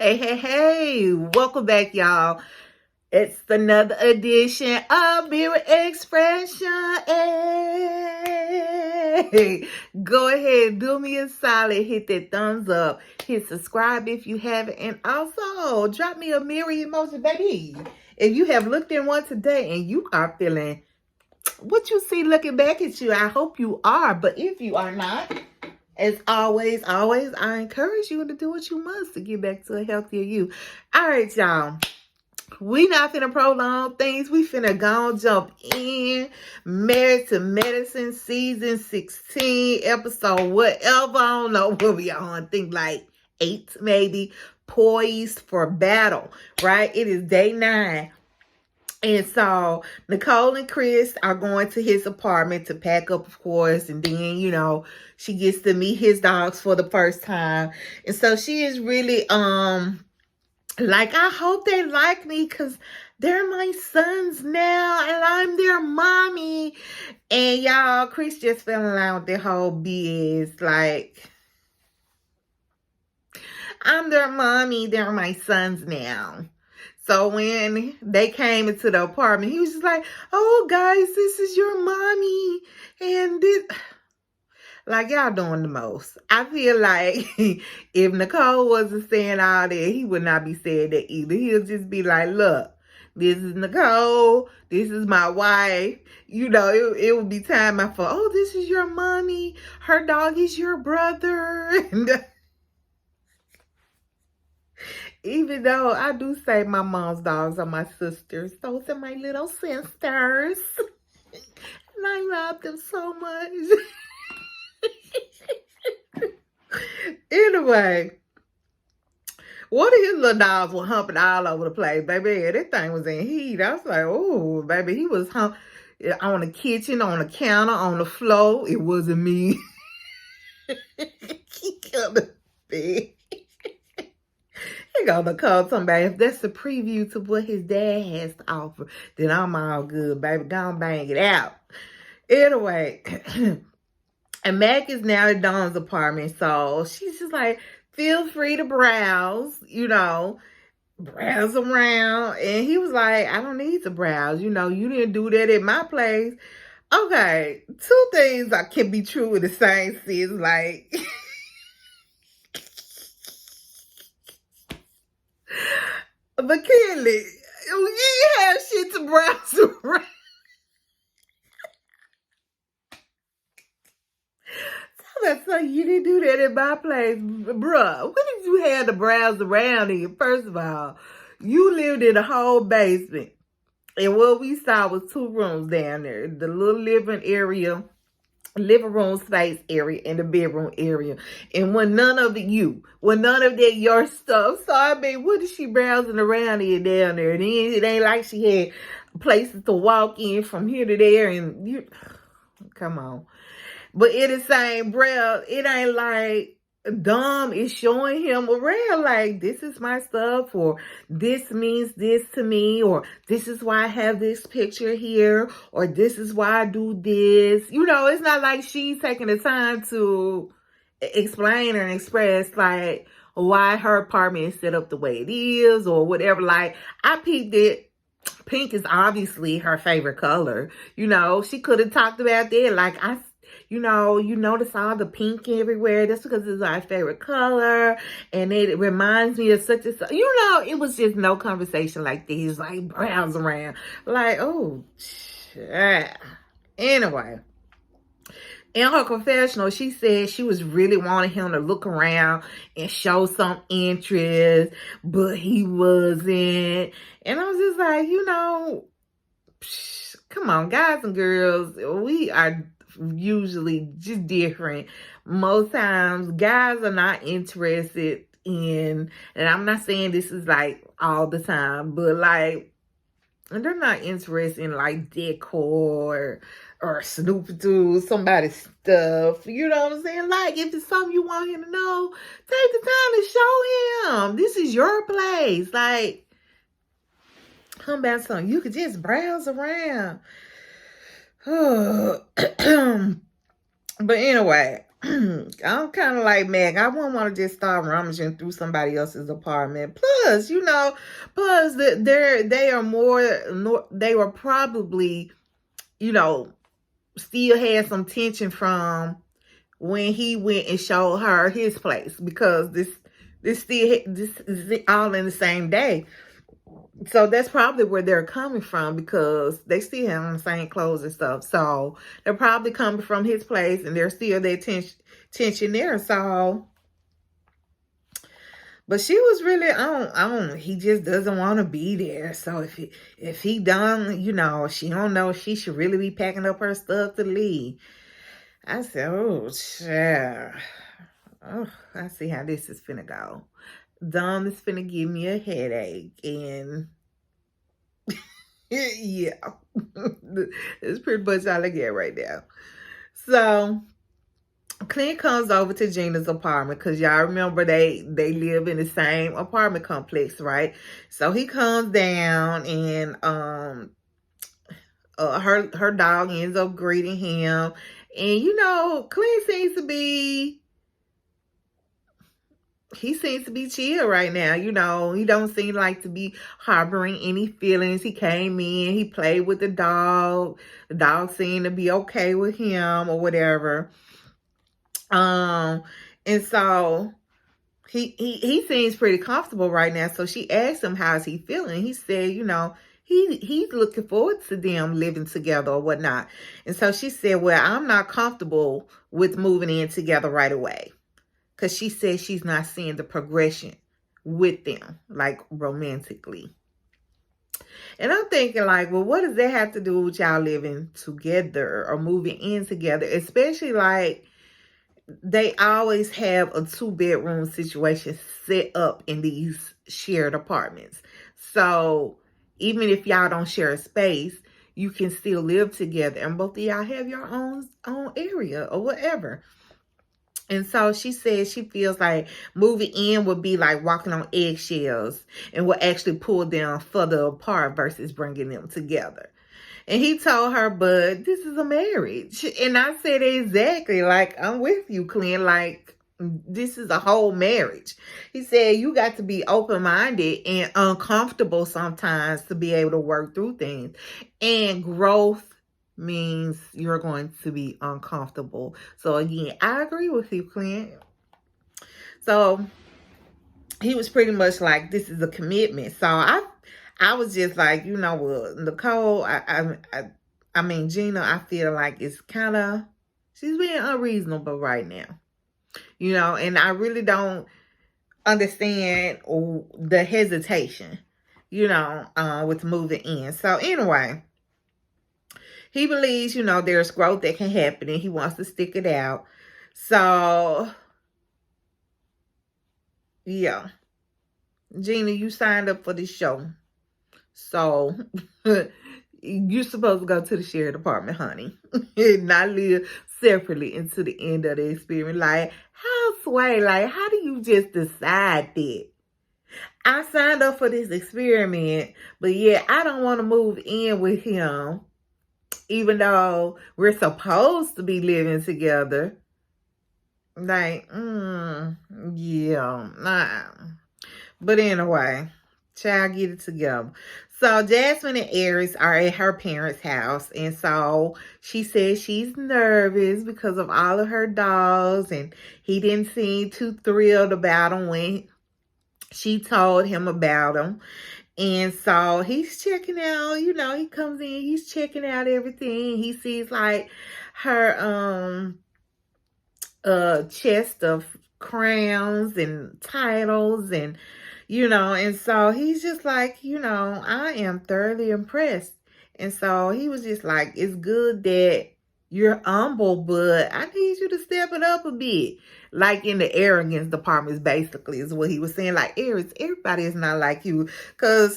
Hey, hey, hey, welcome back, y'all. It's another edition of Mirror Expression. Hey, go ahead, do me a solid, hit that thumbs up, hit subscribe if you haven't, and also drop me a mirror emoji, baby. If you have looked in one today and you are feeling what you see looking back at you, I hope you are, but if you are not, as always, I encourage you to do what you must to get back to a healthier you. All right, y'all. We not finna prolong things. We finna go jump in. Married to Medicine, season 16, episode whatever. I don't know where we on. I think like 8, maybe. Poised for battle, right? It is day 9. And so Nicole and Chris are going to his apartment to pack up, of course. And then, she gets to meet his dogs for the first time. And so she is really, like, I hope they like me because they're my sons now and I'm their mommy. And y'all, Chris just fell in line with their whole BS. Like, I'm their mommy. They're my sons now. So when they came into the apartment, he was just like, oh, guys, this is your mommy. And this, like, y'all doing the most. I feel like if Nicole wasn't saying all that, he would not be saying that either. He'll just be like, look, this is Nicole. This is my wife. It would be time for, oh, this is your mommy. Her dog is your brother. And even though I do say my mom's dogs are my sisters, those are my little sisters. And I love them so much. Anyway, one of his little dogs were humping all over the place, baby. That thing was in heat. I was like, oh, baby, he was on the kitchen, on the counter, on the floor. It wasn't me. He killed the bed. He gonna call somebody. If that's the preview to what his dad has to offer, then I'm all good, baby. Go bang it out. Anyway, and Mac is now at Dawn's apartment, so she's just like, feel free to browse, browse around. And he was like, I don't need to browse. You didn't do that at my place. Okay, 2 things that can be true in the same sense, like... But Kelly, you ain't have shit to browse around. So you didn't do that in my place. Bruh, what did you have to browse around in? First of all, you lived in a whole basement. And what we saw was 2 rooms down there. The little living room space area and the bedroom area. And none of that your stuff. So I mean, what is she browsing around in down there? And it ain't like she had places to walk in from here to there. And you come on. But in the same breath, it ain't like Dom is showing him around like, this is my stuff, or this means this to me, or this is why I have this picture here, or this is why I do this. It's not like she's taking the time to explain or express like why her apartment is set up the way it is or whatever. Like, I peeped it. Pink is obviously her favorite color. She could have talked about that. Like, you notice all the pink everywhere. That's because it's our favorite color. And it reminds me of such and such. It was just no conversation like this. Like, browse around. Like, oh, shit. Anyway. In her confessional, she said she was really wanting him to look around and show some interest. But he wasn't. And I was just like, come on, guys and girls. We are usually just different. Most times guys are not interested in, and I'm not saying this is like all the time, but like they're not interested in like decor or snooping through somebody's stuff. You know what I'm saying? Like, if it's something you want him to know, take the time to show him. This is your place. Like, come back something. You could just browse around. But anyway, I'm kind of like Meg. I wouldn't want to just start rummaging through somebody else's apartment. Plus, they are they were probably, still had some tension from when he went and showed her his place, because this is all in the same day. So that's probably where they're coming from, because they still have on the same clothes and stuff. So they're probably coming from his place, and there's still that tension there. So, but she was really he just doesn't want to be there. So if he done, she don't know if she should really be packing up her stuff to leave. I said, oh, child. Oh, I see how this is finna go. Dom is finna give me a headache, and yeah, it's pretty much all I get right now. So Clint comes over to Gina's apartment, because y'all remember they live in the same apartment complex, right? So he comes down, and her dog ends up greeting him, and Clint seems to be chill right now. He don't seem like to be harboring any feelings. He came in, he played with the dog. The dog seemed to be okay with him or whatever. And so he seems pretty comfortable right now. So she asked him, how's he feeling? He said, he's looking forward to them living together or whatnot. And so she said, well, I'm not comfortable with moving in together right away, because she says she's not seeing the progression with them, like romantically. And I'm thinking, like, well, what does that have to do with y'all living together or moving in together? Especially, like, they always have a 2-bedroom situation set up in these shared apartments. So even if y'all don't share a space, you can still live together, and both of y'all have your own area or whatever. And so she says she feels like moving in would be like walking on eggshells, and will actually pull them further apart versus bringing them together. And he told her, but this is a marriage. And I said, exactly. Like, I'm with you, Clint. Like, this is a whole marriage. He said, you got to be open-minded and uncomfortable sometimes to be able to work through things. And growth means you're going to be uncomfortable. So again, I agree with you, Clint. So he was pretty much like, this is a commitment. So I was just like, well, Nicole, I mean, Gina, I feel like it's kind of, she's being unreasonable right now. And I really don't understand the hesitation, with moving in. So anyway, he believes, there's growth that can happen, and he wants to stick it out. So, yeah. Gina, you signed up for this show. So, you're supposed to go to the shared apartment, honey. And not live separately until the end of the experiment. Like, how sway? Like, how do you just decide that? I signed up for this experiment, but yeah, I don't want to move in with him, even though we're supposed to be living together. Like, yeah, nah. But anyway, child, get it together. So Jasmine and Aries are at her parents' house, and so she says she's nervous because of all of her dogs, and he didn't seem too thrilled about them when she told him about them. And so he's checking out, he comes in, he's checking out everything. He sees like her chest of crowns and titles, and and so he's just like, I am thoroughly impressed. And so he was just like, it's good that you're humble, but I need you to step it up a bit. Like in the arrogance department, basically, is what he was saying. Like, Aries, everybody is not like you. Because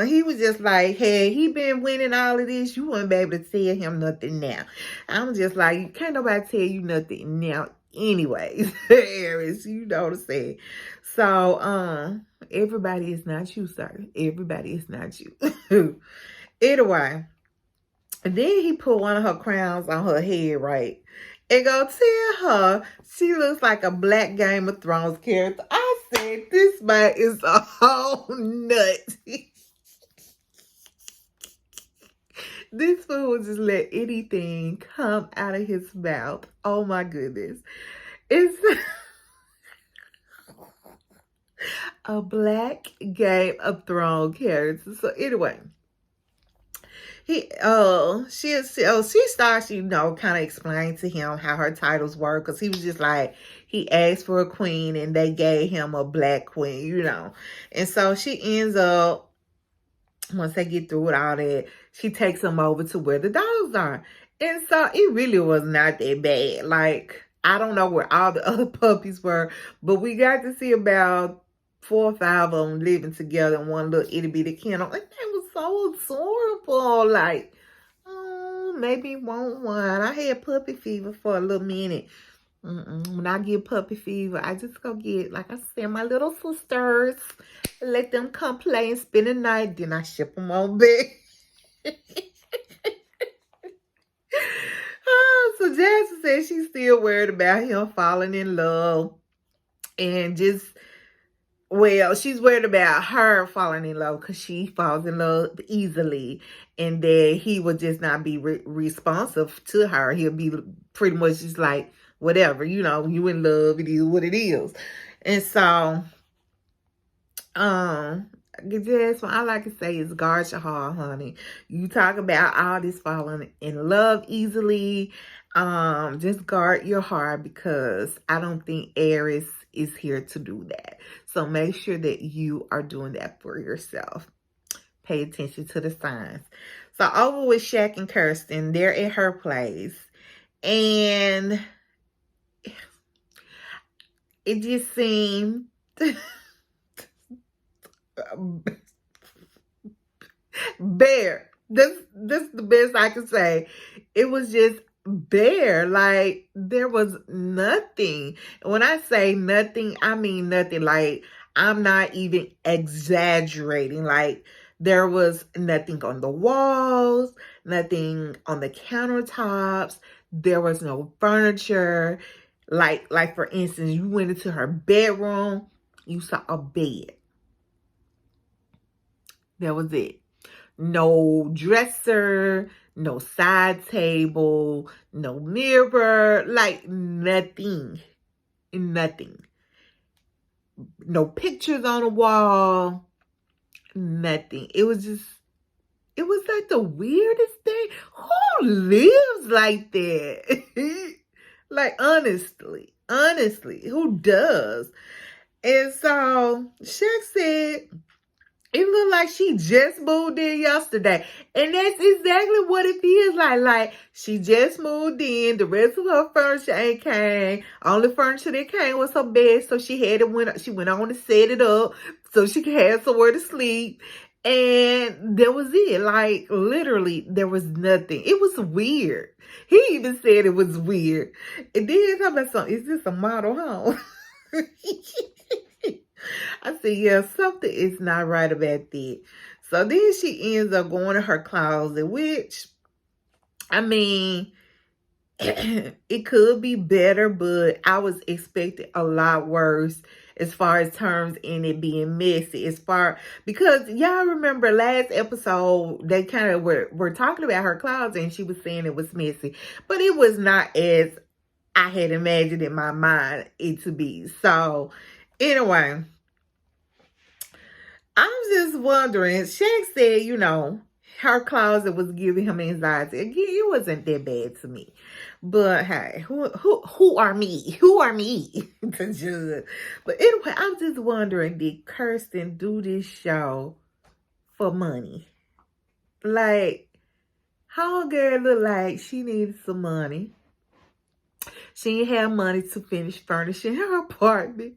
he was just like, hey, he been winning all of this. You wouldn't be able to tell him nothing now. I'm just like, can't nobody tell you nothing now anyways. Aries, you know what I'm saying. So, everybody is not you, sir. Everybody is not you. Anyway. And then he put one of her crowns on her head, right? and go tell her she looks like a black Game of Thrones character. I said, this man is a whole nut. This fool will just let anything come out of his mouth. Oh my goodness. It's a black Game of Thrones character. So anyway, she starts, kind of explaining to him how her titles work, because he was just like, he asked for a queen and they gave him a black queen, and so she ends up, once they get through with all that, she takes him over to where the dogs are, and so it really was not that bad. Like, I don't know where all the other puppies were, but we got to see about 4 or 5 of them living together in one little itty bitty kennel. And they was so adorable. Like, oh, maybe want one. I had puppy fever for a little minute. When I get puppy fever, I just go get, like I said, my little sisters. Let them come play and spend the night. Then I ship them on back. So Jasmine said she's still worried about him falling in love. And just, well, she's worried about her falling in love because she falls in love easily. And that he will just not be responsive to her. He'll be pretty much just like, whatever, you in love, it is what it is. And so, just what I like to say is guard your heart, honey. You talk about all this falling in love easily. Just guard your heart, because I don't think Aries is here to do that. So make sure that you are doing that for yourself. Pay attention to the signs. So over with Shaq and Kirsten, they're at her place. And it just seemed bare. That's the best I can say. It was just bare. Like, there was nothing. When I say nothing, I mean nothing. Like, I'm not even exaggerating. Like, there was nothing on the walls, nothing on the countertops. There was no furniture. Like for instance, you went into her bedroom, you saw a bed. That was it. No dresser, no side table, no mirror, like nothing. Nothing. No pictures on the wall. Nothing. It was like the weirdest thing. Who lives like that? Like, honestly, who does? And so Shaq said, it looked like she just moved in yesterday. And that's exactly what it feels like. Like, she just moved in. The rest of her furniture ain't came. Only furniture that came was her bed. So she went on to set it up so she could have somewhere to sleep. And that was it. Like, literally, there was nothing. It was weird. He even said it was weird. And then talking about something, is this a model home? I said, yeah, something is not right about that. So then she ends up going to her closet, which, I mean, it could be better, but I was expecting a lot worse as far as terms in it being messy. Because y'all remember last episode, they kind of were talking about her closet and she was saying it was messy. But it was not as I had imagined in my mind it to be. So, anyway, I'm just wondering. Shaq said, her closet was giving him anxiety. Again, it wasn't that bad to me. But hey, who are me? Who are me to judge? But anyway, I'm just wondering, did Kirsten do this show for money? Like, how girl look like she needed some money. She didn't have money to finish furnishing her apartment.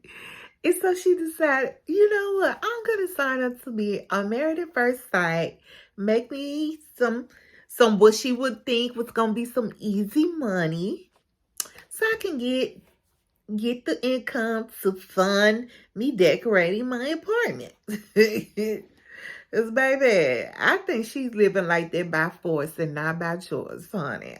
And so she decided, you know what? I'm going to sign up to be on Married at First Sight. Make me some what she would think was going to be some easy money. So I can get the income to fund me decorating my apartment. Cause baby, I think she's living like that by force and not by choice, honey.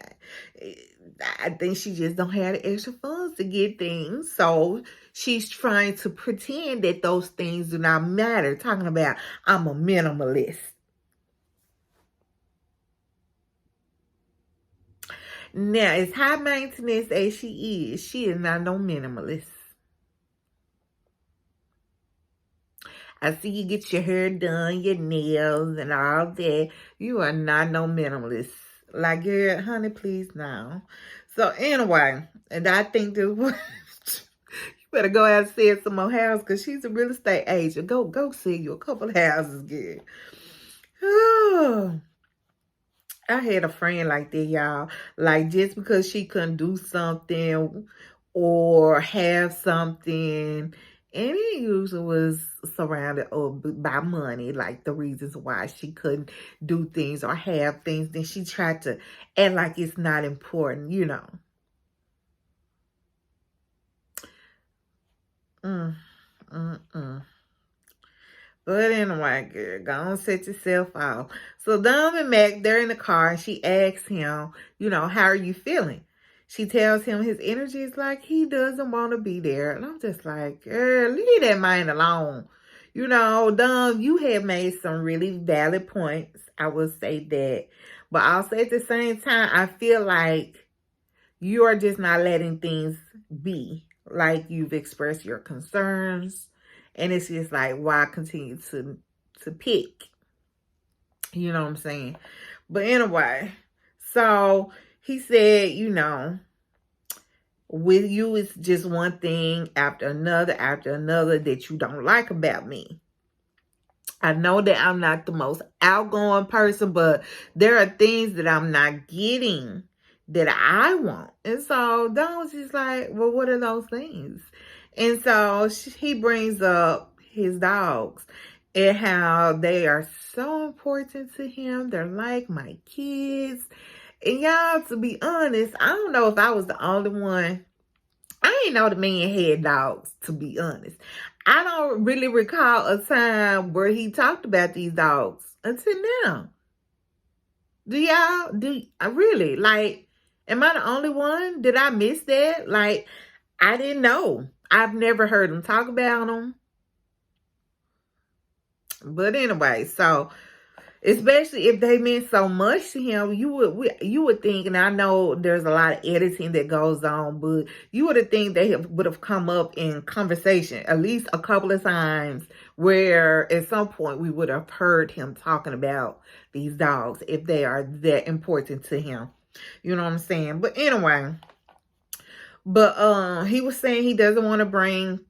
I think she just don't have the extra funds to get things. So she's trying to pretend that those things do not matter. Talking about I'm a minimalist. Now, as high maintenance as she is not no minimalist. I see you get your hair done, your nails, and all that. You are not no minimalist. Like, girl, honey, please now. So, anyway, and I think that you better go out and sell some more houses because she's a real estate agent. Go sell you a couple of houses, girl. Oh. I had a friend like that, y'all. Like, just because she couldn't do something or have something, and it usually was surrounded by money, like the reasons why she couldn't do things or have things, then she tried to act like it's not important, you know. Mm, mm, mm. But anyway, girl, go on set yourself out. So Dom and Mac, they're in the car, and she asks him, you know, how are you feeling? She tells him his energy is like he doesn't want to be there. And I'm just like, girl, leave that man alone. You know, Dom, you have made some really valid points. I will say that. But also at the same time, I feel like you are just not letting things be. Like you've expressed your concerns. And it's just like, why continue to pick? You know what I'm saying? But anyway, so he said, you know, with you, it's just one thing after another that you don't like about me. I know that I'm not the most outgoing person, but there are things that I'm not getting that I want. And so Don was just like, well, what are those things? And so he brings up his dogs and how they are so important to him. They're like my kids. And y'all, to be honest, I don't know if I was the only one. I ain't know the man had dogs, to be honest. I don't really recall a time where he talked about these dogs until now. Do y'all? I really? Like, am I the only one? Did I miss that? Like, I didn't know. I've never heard him talk about them. But anyway, so especially if they meant so much to him, you would think, and I know there's a lot of editing that goes on, but you would have think they would have come up in conversation at least a couple of times where at some point we would have heard him talking about these dogs if they are that important to him. You know what I'm saying? But anyway, he was saying he doesn't want to bring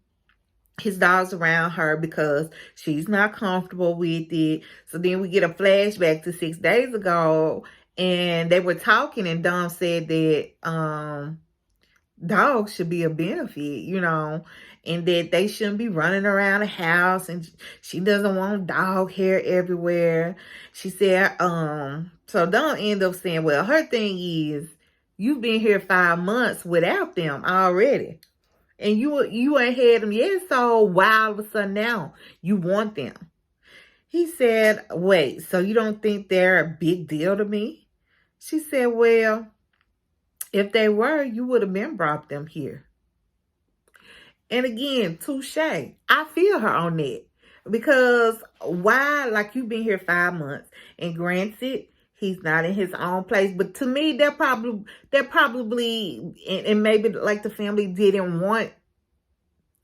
his dogs around her because she's not comfortable with it. So then we get a flashback to 6 days ago, and they were talking, and Dom said that dogs should be a benefit, you know, and that they shouldn't be running around the house, and she doesn't want dog hair everywhere. She said, so Dom ended up saying, well, her thing is, you've been here 5 months without them already. And you ain't had them yet, so why all of a sudden now you want them? He said, wait, so you don't think they're a big deal to me? She said, well, if they were, you would have been brought them here. And again, touche. I feel her on that. Because why, like you've been here 5 months, and granted, he's not in his own place. But to me, they're probably, and maybe like the family didn't want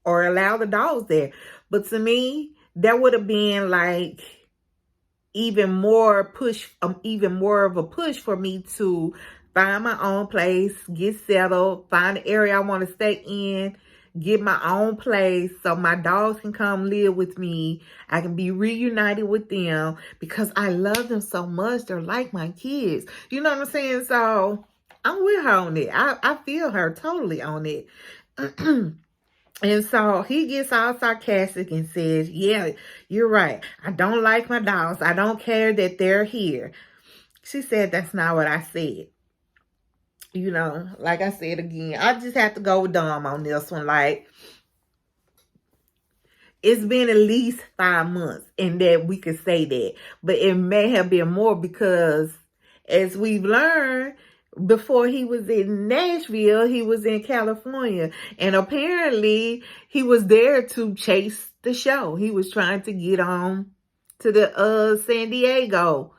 or allow the dogs there. But to me, that would have been like even more of a push for me to find my own place, get settled, find the area I want to stay in, get my own place so my dogs can come live with me. I can be reunited with them because I love them so much. They're like my kids. You know what I'm saying? So I'm with her on it. I feel her totally on it. And so he gets all sarcastic and says, yeah, you're right. I don't like my dogs. I don't care that they're here. She said, that's not what I said. You know, like I said again, I just have to go with Dom on this one. Like, it's been at least 5 months, and that we could say that. But it may have been more because, as we've learned, before he was in Nashville, he was in California. And apparently, he was there to chase the show. He was trying to get on to the San Diego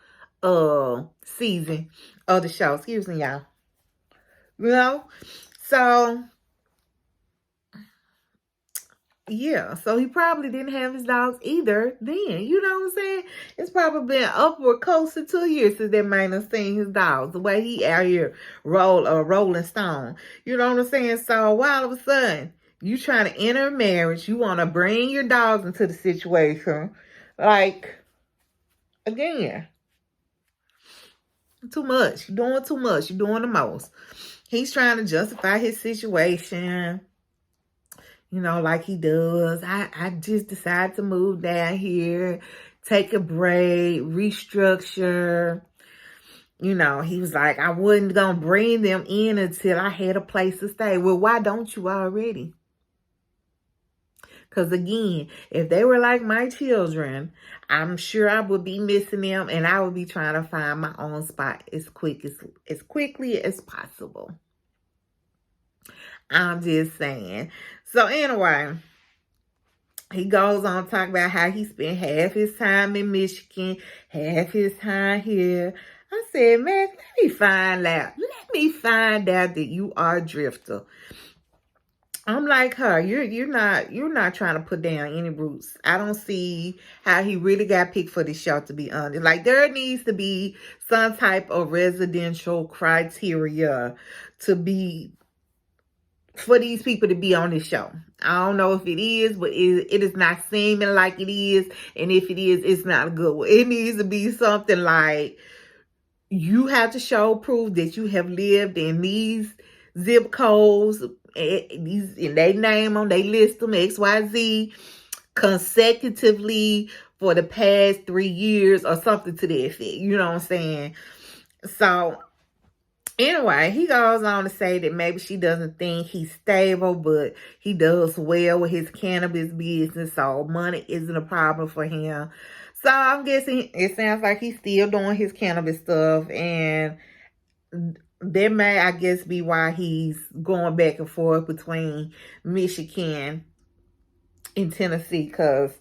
season of the show. Excuse me, y'all. You know? So yeah, so he probably didn't have his dogs either then. You know what I'm saying? It's probably been upward close to 2 years since that man has seen his dogs. The way he out here rolling stone. You know what I'm saying? So why all of a sudden you trying to enter a marriage, you want to bring your dogs into the situation. Like, again, too much. You're doing too much. You're doing the most. He's trying to justify his situation. You know, like he does. I just decided to move down here, take a break, restructure. You know, he was like, I wasn't going to bring them in until I had a place to stay. Well, why don't you already? Because again, if they were like my children, I'm sure I would be missing them, and I would be trying to find my own spot as quickly as possible. I'm just saying. So anyway, he goes on to talk about how he spent half his time in Michigan, half his time here. I said, man, let me find out. Let me find out that you are a drifter. I'm like her. You're not trying to put down any roots. I don't see how he really got picked for this show, to be honest. Like, there needs to be some type of residential criteria for these people to be on this show. I don't know if it is, but it is not seeming like it is. And if it is, it's not a good one. It needs to be something like, you have to show proof that you have lived in these zip codes, and they name them, they list them, XYZ, consecutively for the past 3 years or something to that effect. You know what I'm saying? So anyway, he goes on to say that maybe she doesn't think he's stable, but he does well with his cannabis business, so money isn't a problem for him. So I'm guessing it sounds like he's still doing his cannabis stuff, and that may, I guess, be why he's going back and forth between Michigan and Tennessee, because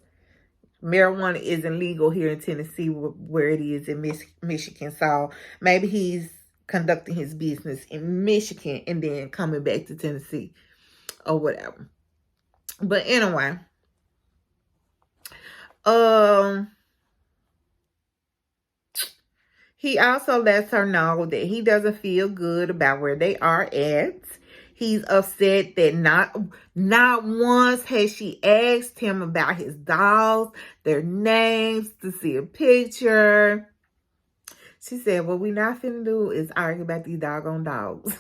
marijuana isn't legal here in Tennessee where it is in Michigan. So maybe he's conducting his business in Michigan and then coming back to Tennessee or whatever. But anyway, he also lets her know that he doesn't feel good about where they are at. He's upset that not once has she asked him about his dogs, their names, to see a picture. She said, what we not finna do is argue about these doggone dogs.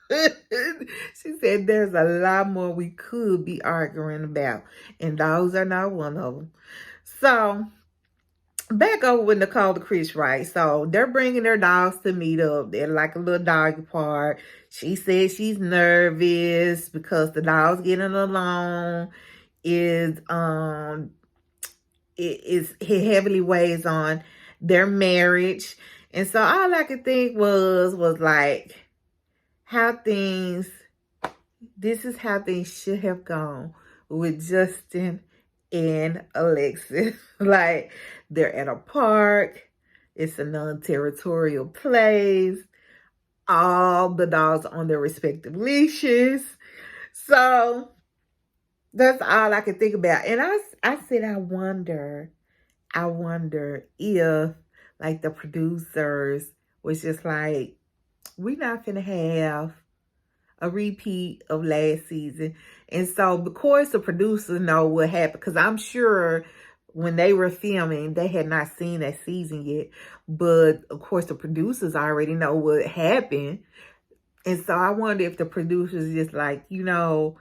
She said there's a lot more we could be arguing about, and dogs are not one of them. So back over with Nicole to Chris, right? So they're bringing their dogs to meet up. They're like a little doggy park. She says she's nervous because the dogs getting along it heavily weighs on their marriage. And so all I could think was like, this is how things should have gone with Justin and Alexis. Like, they're at a park. It's a non-territorial place. All the dogs on their respective leashes. So that's all I could think about. And I said, I wonder if, like, the producers was just like, we're not gonna have a repeat of last season. And so, of course, the producers know what happened, because I'm sure when they were filming, they had not seen that season yet. But, of course, the producers already know what happened. And so I wonder if the producers just like, you know,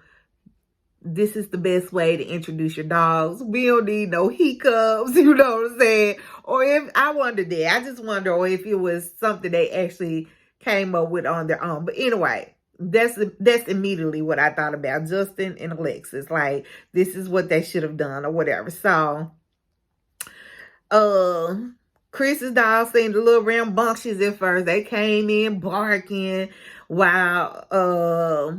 this is the best way to introduce your dogs. We don't need no hiccups, you know what I'm saying? Or if, I wonder that. I just wonder, or if it was something they actually came up with on their own. But anyway, that's immediately what I thought about, Justin and Alexis. Like, this is what they should have done or whatever. So, uh, Chris's dog seemed a little rambunctious at first. They came in barking, while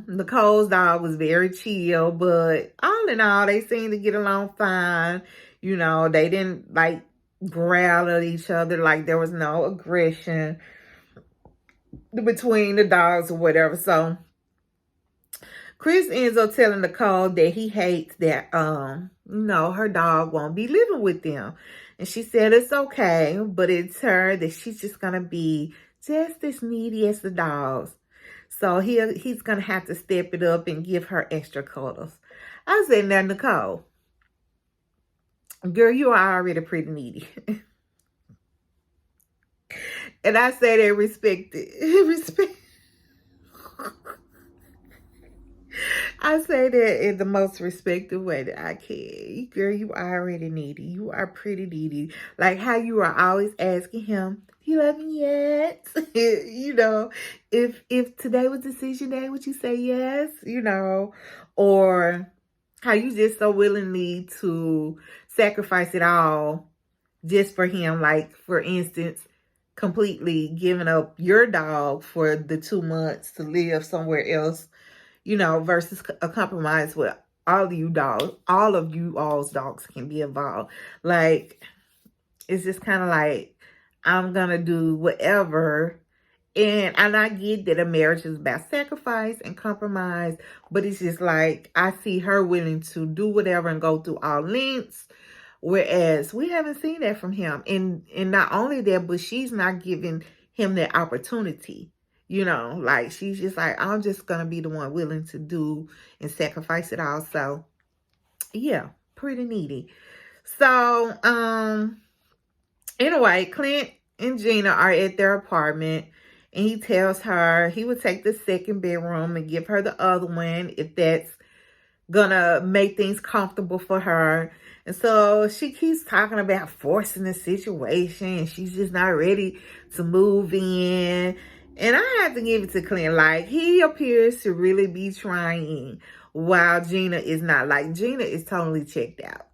Nicole's dog was very chill. But all in all, they seemed to get along fine. You know, they didn't like growl at each other. Like, there was no aggression between the dogs or whatever. So Chris ends up telling Nicole that he hates that her dog won't be living with them. And she said it's okay, but it's her that she's just gonna be just as needy as the dogs. So he's gonna have to step it up and give her extra cuddles. I said, now Nicole, girl, you are already pretty needy. And I say that respect. I say that in the most respectful way that I can. Girl, you are already needy. You are pretty needy. Like how you are always asking him, do you love me yet? You know, if today was decision day, would you say yes? You know, or how you just so willingly to sacrifice it all just for him. Like, for instance, completely giving up your dog for the 2 months to live somewhere else, you know, versus a compromise with all of you dogs. All of you all's dogs can be involved. Like, it's just kind of like, I'm going to do whatever. And I get that a marriage is about sacrifice and compromise, but it's just like, I see her willing to do whatever and go through all lengths, whereas we haven't seen that from him. And not only that, but she's not giving him that opportunity. You know, like, she's just like, I'm just going to be the one willing to do and sacrifice it all. So, yeah, pretty needy. So, anyway, Clint and Gina are at their apartment, and he tells her he would take the second bedroom and give her the other one if that's gonna make things comfortable for her. And so she keeps talking about forcing the situation, and she's just not ready to move in. And I have to give it to Clint. Like, he appears to really be trying, while Gina is not. Like, Gina is totally checked out.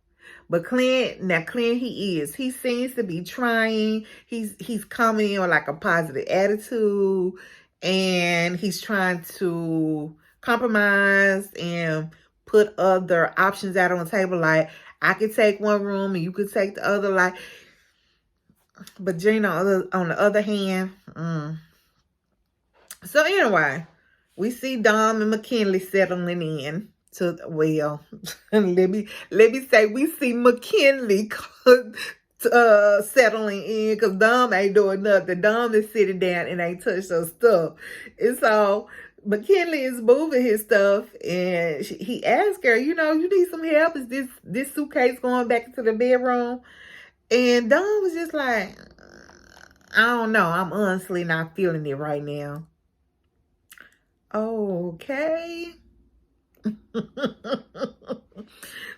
But Clint, he seems to be trying. He's coming in with like a positive attitude, and he's trying to compromise and put other options out on the table. Like, I could take one room and you could take the other. Like, but Gina, on the other hand, So anyway, we see Dom and McKinley settling in. Well, let me say, we see McKinley settling in, because Dom ain't doing nothing. Dom is sitting down and ain't touched her stuff. And so McKinley is moving his stuff, and he asked her, you know, you need some help? Is this suitcase going back into the bedroom? And Dom was just like, I don't know. I'm honestly not feeling it right now. Okay.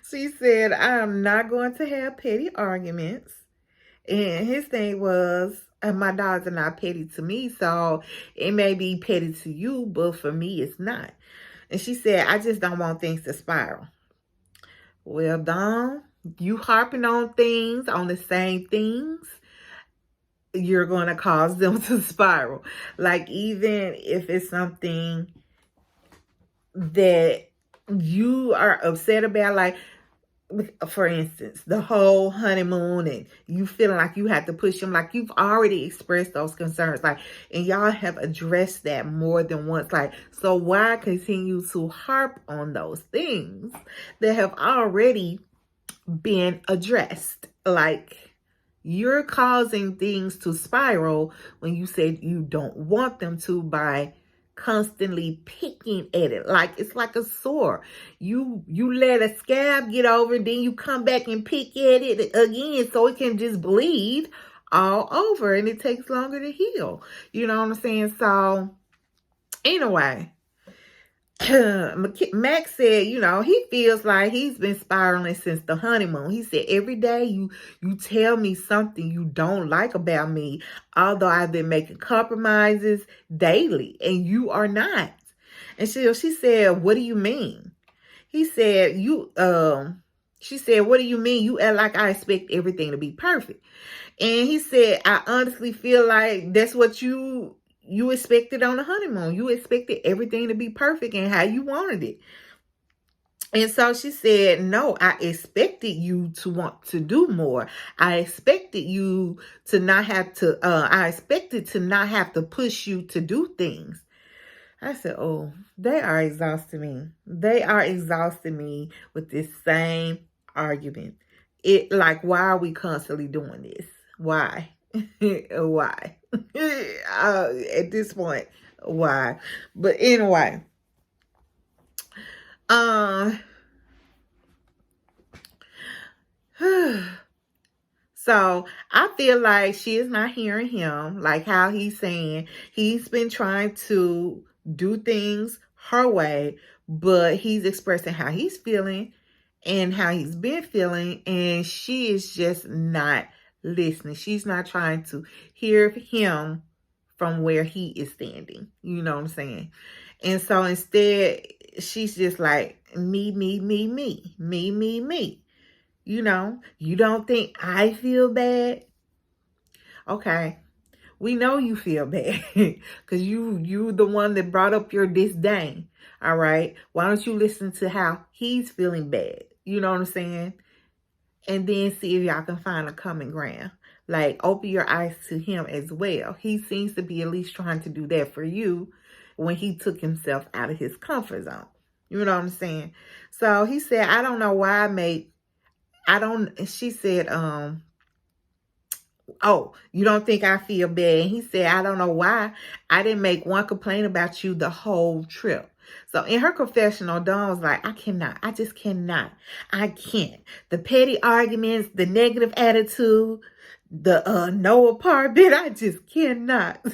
She said, I'm not going to have petty arguments. And his thing was, my dogs are not petty to me, so it may be petty to you, but for me, it's not. And she said, I just don't want things to spiral. Well, Dom, you harping on things, on the same things, you're going to cause them to spiral. Like, even if it's something that you are upset about, like, for instance, the whole honeymoon, and you feeling like you have to push them, like, you've already expressed those concerns, like, and y'all have addressed that more than once. Like, so why continue to harp on those things that have already been addressed? Like, you're causing things to spiral when you said you don't want them to, by constantly picking at it. Like, it's like a sore. You let a scab get over, and then you come back and pick at it again so it can just bleed all over, and it takes longer to heal. You know what I'm saying? So anyway, Max said, you know, he feels like he's been spiraling since the honeymoon. He said, every day you tell me something you don't like about me, although I've been making compromises daily, and you are not. And she said, what do you mean? He said, she said, what do you mean? You act like I expect everything to be perfect. And he said, I honestly feel like that's what you expected on the honeymoon. You expected everything to be perfect and how you wanted it. And so she said, no, I expected you to want to do more. I expected you to not have to, I expected to not have to push you to do things. I said, oh, they are exhausting me. They are exhausting me with this same argument. Why are we constantly doing this? Why? Why? At this point, why? But anyway, so I feel like she is not hearing him, like how he's saying he's been trying to do things her way, but he's expressing how he's feeling and how he's been feeling, and she is just not listening. She's not trying to hear him from where he is standing. You know what I'm saying? And so instead, she's just like, me, me, me, me, me, me, me. You know, you don't think I feel bad? Okay. We know you feel bad because you the one that brought up your disdain. All right. Why don't you listen to how he's feeling bad? You know what I'm saying? And then see if y'all can find a common ground. Like, open your eyes to him as well. He seems to be at least trying to do that for you when he took himself out of his comfort zone. You know what I'm saying? So he said, I don't know why she said, oh, you don't think I feel bad? And he said, I don't know why I didn't make one complaint about you the whole trip. So in her confessional, Dawn was like, I just cannot. I can't. The petty arguments, the negative attitude, the no apart bit, I just cannot.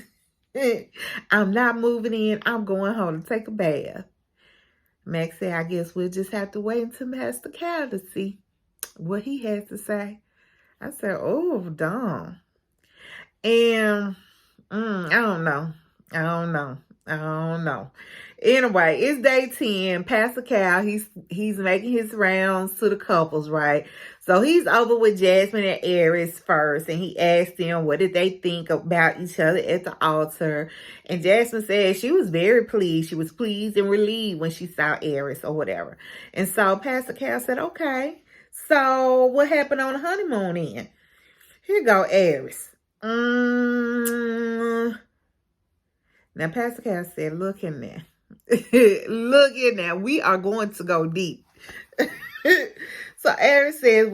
I'm not moving in. I'm going home to take a bath. Max said, I guess we'll just have to wait until Master Cal to see what he has to say. I said, oh, Dawn. And I don't know. Anyway, it's day 10. Pastor Cal, he's making his rounds to the couples, right? So he's over with Jasmine and Aries first, and he asked them what did they think about each other at the altar. And Jasmine said she was very pleased. She was pleased and relieved when she saw Aries or whatever. And so Pastor Cal said, okay, so what happened on the honeymoon then? Here go Aries. Now, Pastor Cal said, look in there. Look in there. We are going to go deep. So Aries says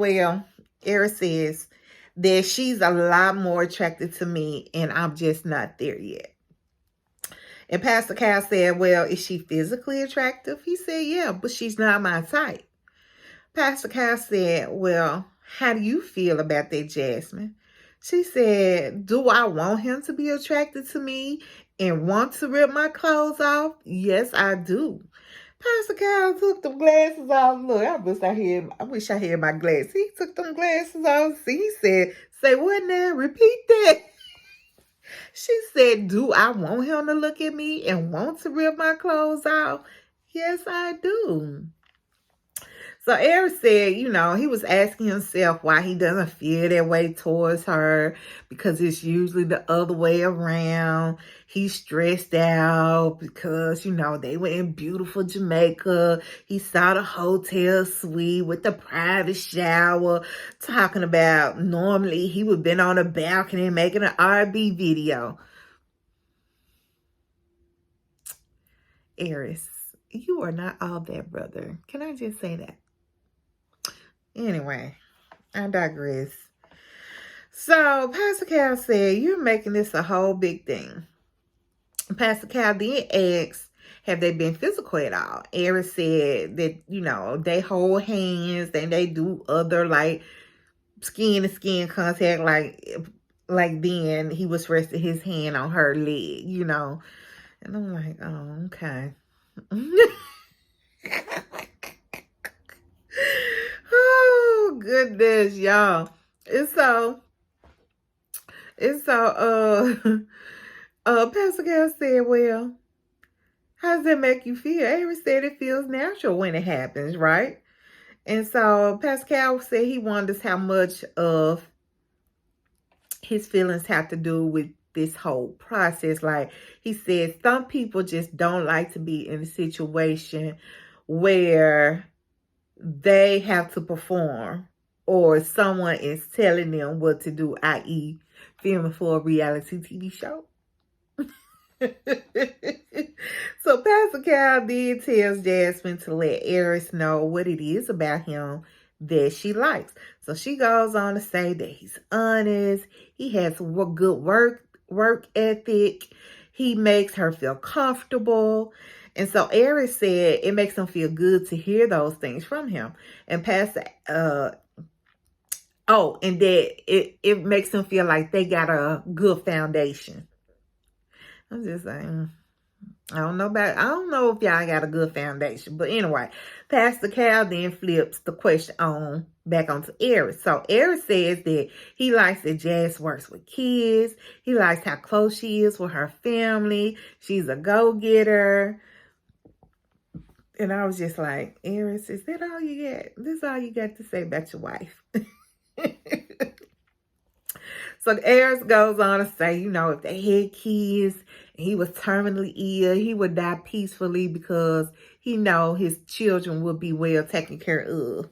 that she's a lot more attracted to me and I'm just not there yet. And Pastor Cal said, well, is she physically attractive? He said, yeah, but she's not my type. Pastor Cal said, well, how do you feel about that, Jasmine? She said, do I want him to be attracted to me and want to rip my clothes off? Yes, I do. Pastor Cal took them glasses off. Look, I wish I had my glasses. He took them glasses off. See, he said, say what now? Repeat that. She said, do I want him to look at me and want to rip my clothes off? Yes, I do. So Aries said, he was asking himself why he doesn't feel that way towards her because it's usually the other way around. He's stressed out because, they were in beautiful Jamaica. He saw the hotel suite with the private shower, talking about normally he would have been on a balcony making an R&B video. Aries, you are not all that, brother. Can I just say that? Anyway, I digress. So Pastor Cal said, you're making this a whole big thing. Pastor Cal then asked, have they been physical at all? Aries said that, they hold hands and they do other like skin to skin contact, like then he was resting his hand on her leg, And I'm like, oh, okay. Oh, goodness, y'all. Pastor Cal said, well, How does that make you feel? Aries said it feels natural when it happens, right? And so Pascal said he wonders how much of his feelings have to do with this whole process. Like he said, some people just don't like to be in a situation where they have to perform or someone is telling them what to do, i.e. filming for a reality TV show. So Pastor Cal did tells Jasmine to let Aries know what it is about him that she likes. So she goes on to say that he's honest, he has good work ethic, he makes her feel comfortable. And so Aries said it makes him feel good to hear those things from him. And Pastor and that it makes him feel like they got a good foundation. I'm just saying, I don't know if y'all got a good foundation. But anyway, Pastor Cal then flips the question back onto Aries. So Aries says that he likes that Jazz works with kids. He likes how close she is with her family. She's a go-getter. And I was just like, Aries, is that all you got? This is all you got to say about your wife? So Aries goes on to say, if they had kids and he was terminally ill, he would die peacefully because he know his children would be well taken care of.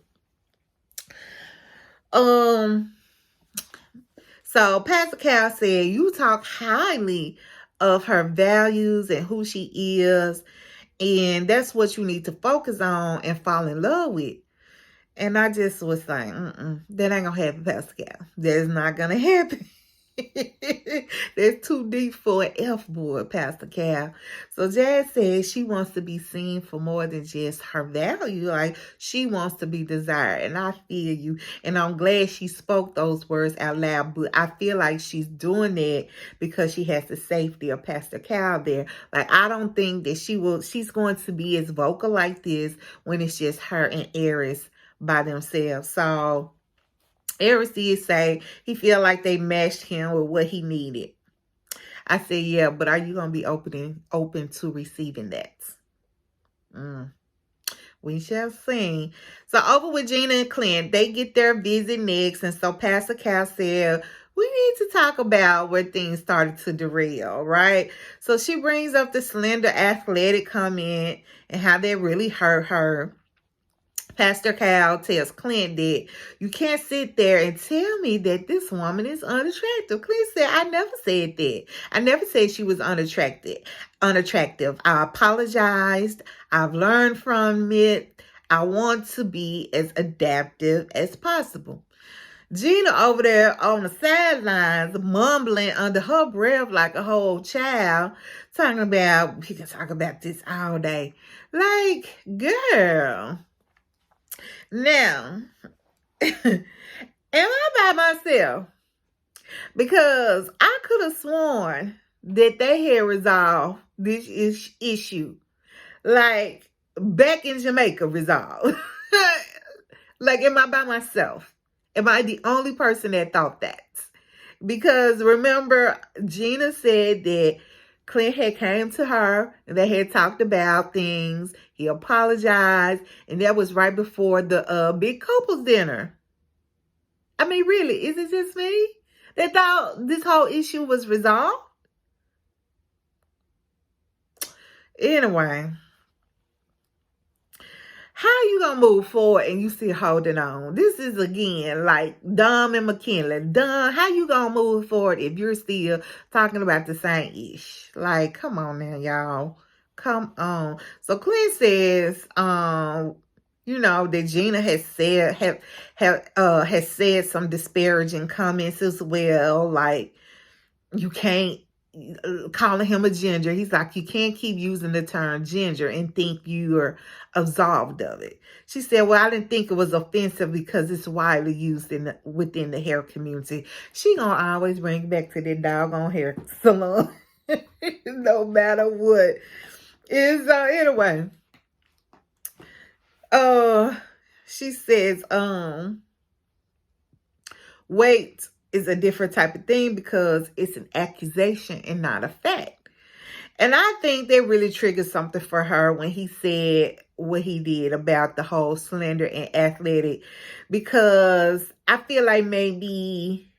So Pastor Cal said, you talk highly of her values and who she is, and that's what you need to focus on and fall in love with. And I just was like, that ain't gonna happen, Pastor Cal. That is not gonna happen. That's too deep for an F board, Pastor Cal. So Jazz says she wants to be seen for more than just her value. Like, she wants to be desired. And I feel you. And I'm glad she spoke those words out loud. But I feel like she's doing that because she has the safety of Pastor Cal there. Like, I don't think that she's going to be as vocal like this when it's just her and Aries by themselves. So Aries did say he feel like they matched him with what he needed. I said, yeah, but are you going to be open to receiving that? We shall see. So over with Gina and Clint, they get their visit next. And so Pastor Cal said, we need to talk about where things started to derail, right? So she brings up the slender athletic comment and how that really hurt her. Pastor Cal tells Clint that you can't sit there and tell me that this woman is unattractive. Clint said, I never said that. I never said she was unattractive. I apologized. I've learned from it. I want to be as adaptive as possible. Gina over there on the sidelines, mumbling under her breath like a whole child, talking about, we can talk about this all day. Like, girl. Now, am I by myself? Because I could have sworn that they had resolved this issue. Like, back in Jamaica resolved. Like, am I by myself? Am I the only person that thought that? Because remember, Gina said that Clint had came to her and they had talked about things. He apologized, and that was right before the big couples dinner. I mean, really, is it just me that thought this whole issue was resolved? Anyway, how you gonna move forward and you still holding on? This is again like Dom and McKinley. Dom, how you gonna move forward if you're still talking about the same ish? Like, come on now, y'all. Come on. So Clint says, that Gina has said some disparaging comments as well. Like, you can't calling him a ginger. He's like, you can't keep using the term ginger and think you're absolved of it. She said, well, I didn't think it was offensive because it's widely used within the hair community. She gonna always bring back to that doggone hair salon no matter what. Is anyway, she says, weight is a different type of thing because it's an accusation and not a fact. And I think that really triggered something for her when he said what he did about the whole slender and athletic, because I feel like maybe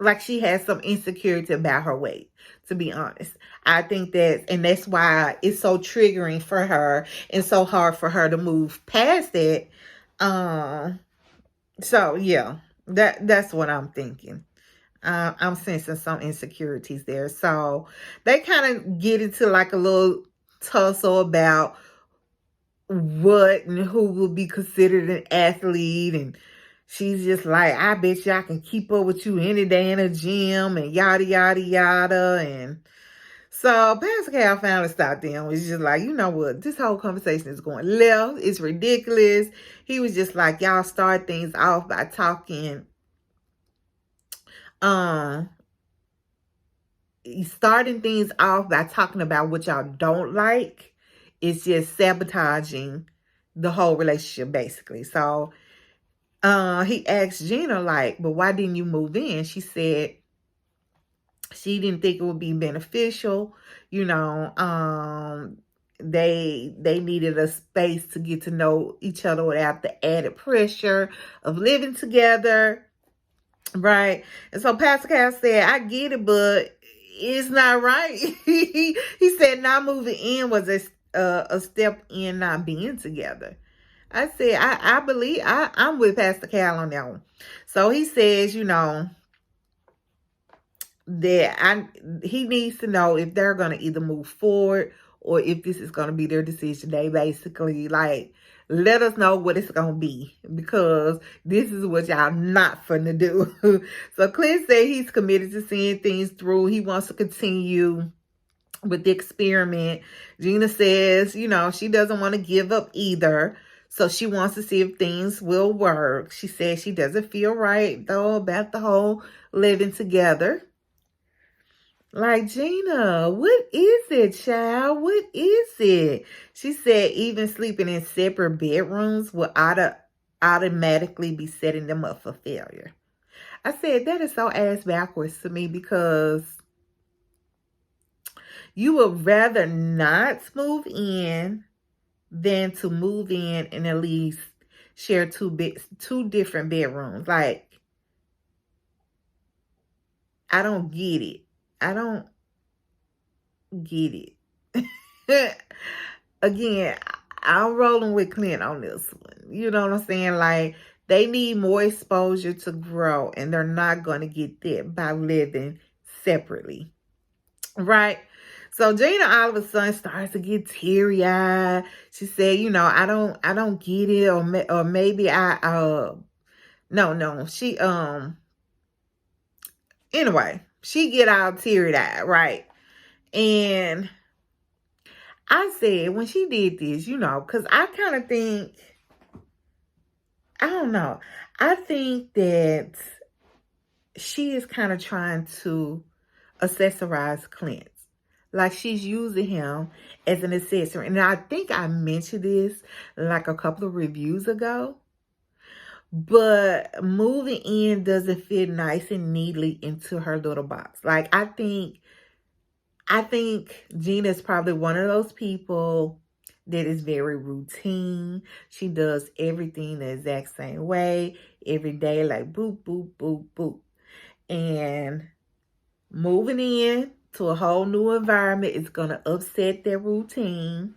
like she has some insecurity about her weight, to be honest. I think and that's why it's so triggering for her and so hard for her to move past it. So yeah, that's what I'm thinking. I'm sensing some insecurities there. So they kind of get into like a little tussle about what and who will be considered an athlete. And she's just like, I bet you I can keep up with you any day in a gym and yada, yada, yada. And so Pastor Cal finally stopped them. He's just like, you know what? This whole conversation is going left. It's ridiculous. He was just like, y'all start things off by talking. Starting things off by talking about what y'all don't like is just sabotaging the whole relationship, basically. So he asked Gina, like, but why didn't you move in? She said she didn't think it would be beneficial. You know, they needed a space to get to know each other without the added pressure of living together. Right. And so Pastor Cal said, I get it, but it's not right. He said not moving in was a step in not being together. I said, I believe, I'm with Pastor Cal on that one. So he says, you know, that he needs to know if they're going to either move forward or if this is going to be their decision. They basically like, let us know what it's going to be, because this is what y'all not finna do. So Clint said he's committed to seeing things through. He wants to continue with the experiment. Gina says, you know, she doesn't want to give up either. So she wants to see if things will work. She says she doesn't feel right, though, about the whole living together. Like, Gina, what is it, child? What is it? She said even sleeping in separate bedrooms will automatically be setting them up for failure. I said, that is so ass backwards to me, because you would rather not move in than to move in and at least share two different bedrooms. Like, I don't get it. I don't get it. Again, I'm rolling with Clint on this one. You know what I'm saying? Like, they need more exposure to grow, and they're not going to get that by living separately. Right? So Gina all of a sudden starts to get teary-eyed. She said, you know, I don't get it, or maybe no. She anyway, she get all teary-eyed, right? And I said, when she did this, you know, because I kind of think, I don't know, I think that she is kind of trying to accessorize Clint. Like, she's using him as an accessory. And I think I mentioned this like a couple of reviews ago. But moving in doesn't fit nice and neatly into her little box. Like, I think Gina is probably one of those people that is very routine. She does everything the exact same way every day, like boop, boop, boop, boop. And moving in to a whole new environment is going to upset their routine.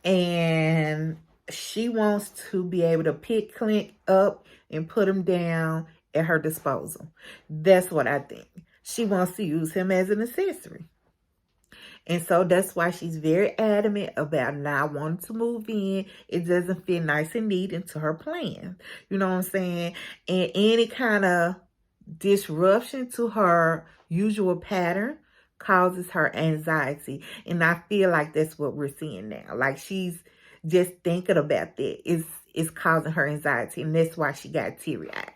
And she wants to be able to pick Clint up and put him down at her disposal. That's what I think. She wants to use him as an accessory. And so that's why she's very adamant about not wanting to move in. It doesn't fit nice and neat into her plan. You know what I'm saying? And any kind of disruption to her usual pattern causes her anxiety. And I feel like that's what we're seeing now. Like, she's just thinking about that. It's causing her anxiety. And that's why she got teary-eyed.